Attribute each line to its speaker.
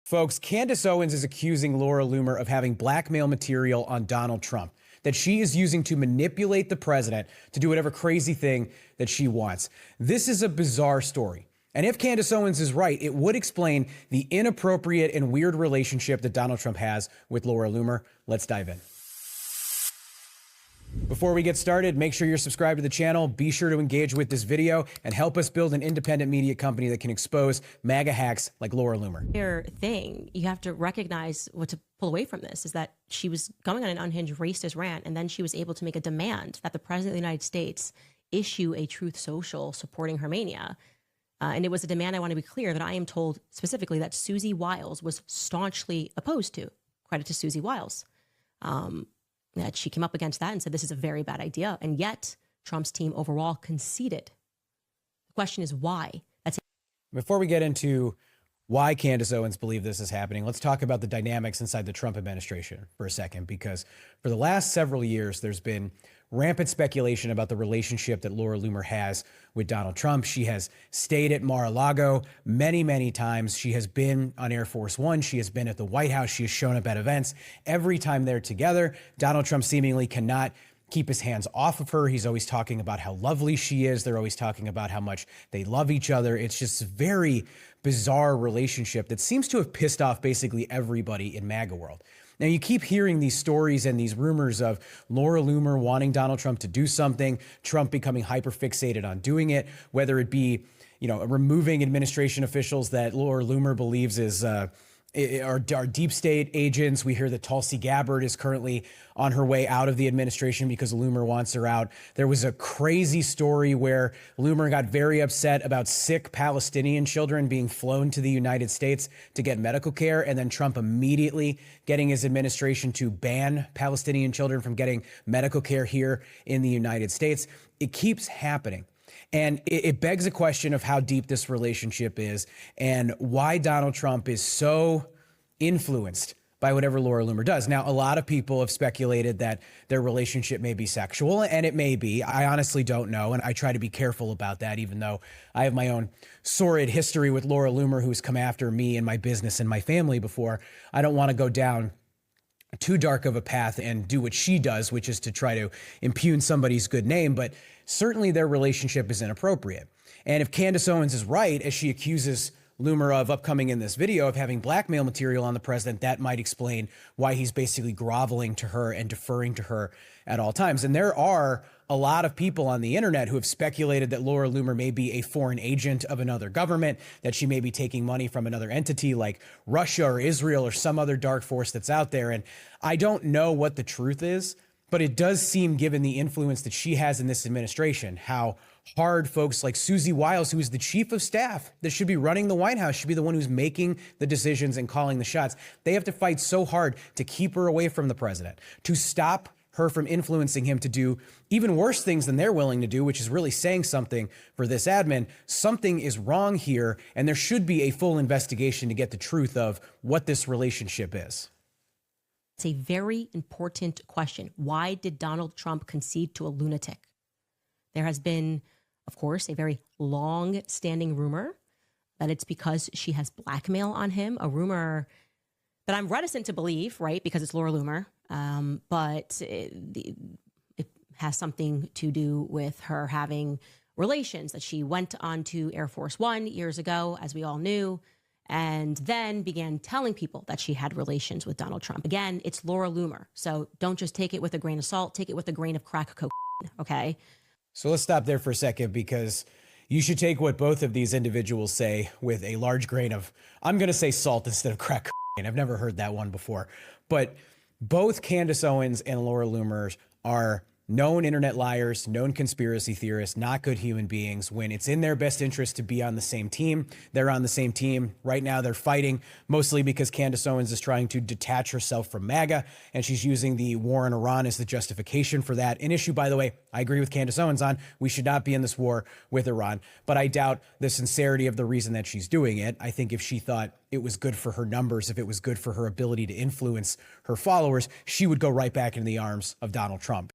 Speaker 1: Folks, Candace Owens is accusing Laura Loomer of having blackmail material on Donald Trump that she is using to manipulate the president to do whatever crazy thing that she wants. This is a bizarre story. And if Candace Owens is right, it would explain the inappropriate and weird relationship that Donald Trump has with Laura Loomer. Let's dive in. Before we get started, make sure you're subscribed to the channel. Be sure to engage with this video and help us build an independent media company that can expose MAGA hacks like Laura Loomer.
Speaker 2: Thing you have to recognize, what to pull away from this is that she was going on an unhinged racist rant, and then she was able to make a demand that the president of the United States issue a Truth Social supporting her mania. And it was a demand, I want to be clear, that I am told specifically that Susie Wiles was staunchly opposed to. Credit to Susie Wiles. That she came up against that and said this is a very bad idea. And yet Trump's team overall conceded. The question is why?
Speaker 1: Before we get into why Candace Owens believes this is happening, let's talk about the dynamics inside the Trump administration for a second, because for the last several years, there's been rampant speculation about the relationship that Laura Loomer has with Donald Trump. She has stayed at Mar-a-Lago many, many times. She has been on Air Force One. She has been at the White House. She has shown up at events. Every time they're together, Donald Trump seemingly cannot keep his hands off of her. He's always talking about how lovely she is. They're always talking about how much they love each other. It's just a very bizarre relationship that seems to have pissed off basically everybody in MAGA world. Now, you keep hearing these stories and these rumors of Laura Loomer wanting Donald Trump to do something, Trump becoming hyper-fixated on doing it, whether it be, removing administration officials that Laura Loomer believes are deep state agents. We hear that Tulsi Gabbard is currently on her way out of the administration because Loomer wants her out. There was a crazy story where Loomer got very upset about sick Palestinian children being flown to the United States to get medical care, and then Trump immediately getting his administration to ban Palestinian children from getting medical care here in the United States. It keeps happening. And it begs a question of how deep this relationship is and why Donald Trump is so influenced by whatever Laura Loomer does. Now, a lot of people have speculated that their relationship may be sexual, and it may be. I honestly don't know, and I try to be careful about that, even though I have my own sordid history with Laura Loomer, who's come after me and my business and my family before. I don't want to go down too dark of a path and do what she does, which is to try to impugn somebody's good name, but certainly their relationship is inappropriate. And if Candace Owens is right, as she accuses Loomer of upcoming in this video of having blackmail material on the president, that might explain why he's basically groveling to her and deferring to her at all times. And there are a lot of people on the internet who have speculated that Laura Loomer may be a foreign agent of another government, that she may be taking money from another entity like Russia or Israel or some other dark force that's out there. And I don't know what the truth is, but it does seem, given the influence that she has in this administration, how hard folks like Susie Wiles, who is the chief of staff that should be running the White House, should be the one who's making the decisions and calling the shots. They have to fight so hard to keep her away from the president, to stop her from influencing him to do even worse things than they're willing to do, which is really saying something for this admin. Something is wrong here, and there should be a full investigation to get the truth of what this relationship is.
Speaker 2: It's a very important question. Why did Donald Trump concede to a lunatic? There has been, of course, a very long-standing rumor that it's because she has blackmail on him, a rumor that I'm reticent to believe, right, because it's Laura Loomer, but it has something to do with her having relations, that she went on to Air Force One years ago, as we all knew, and then began telling people that she had relations with Donald Trump. Again, it's Laura Loomer, so don't just take it with a grain of salt, take it with a grain of crack cocaine, okay?
Speaker 1: So let's stop there for a second, because you should take what both of these individuals say with a large grain of, I'm going to say salt instead of crack cocaine. I've never heard that one before. But both Candace Owens and Laura Loomer are known internet liars, known conspiracy theorists, not good human beings. When it's in their best interest to be on the same team, they're on the same team. Right now, they're fighting mostly because Candace Owens is trying to detach herself from MAGA, and she's using the war in Iran as the justification for that. An issue, by the way, I agree with Candace Owens on. We should not be in this war with Iran, but I doubt the sincerity of the reason that she's doing it. I think if she thought it was good for her numbers, if it was good for her ability to influence her followers, she would go right back into the arms of Donald Trump.